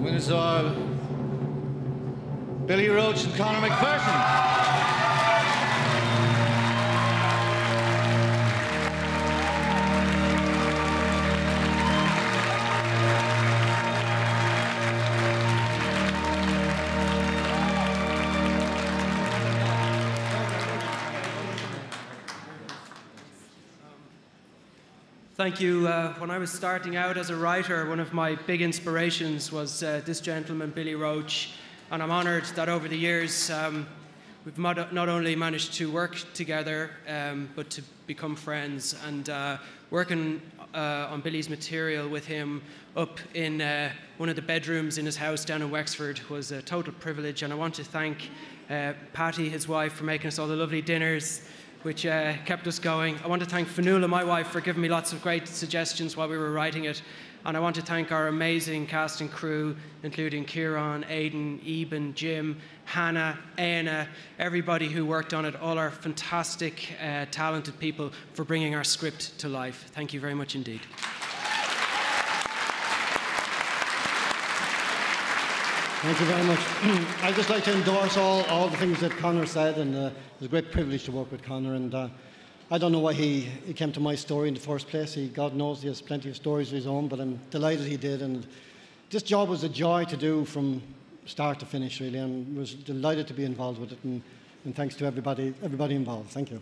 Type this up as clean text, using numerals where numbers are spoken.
Winners are Billy Roche and Conor McPherson. Thank you. When I was starting out as a writer, one of my big inspirations was this gentleman, Billy Roche, and I'm honoured that over the years we've not only managed to work together, but to become friends. And working on Billy's material with him up in one of the bedrooms in his house down in Wexford was a total privilege. And I want to thank Patty, his wife, for making us all the lovely dinners, which kept us going. I want to thank Fionnuala, my wife, for giving me lots of great suggestions while we were writing it. And I want to thank our amazing cast and crew, including Kieran, Aidan, Eben, Jim, Hannah, Aina, everybody who worked on it, all our fantastic, talented people for bringing our script to life. Thank you very much indeed. Thank you very much. I'd just like to endorse all the things that Conor said, and it was a great privilege to work with Conor. And I don't know why he came to my story in the first place. God knows he has plenty of stories of his own, but I'm delighted he did. And this job was a joy to do from start to finish, really, and was delighted to be involved with it. And thanks to everybody involved. Thank you.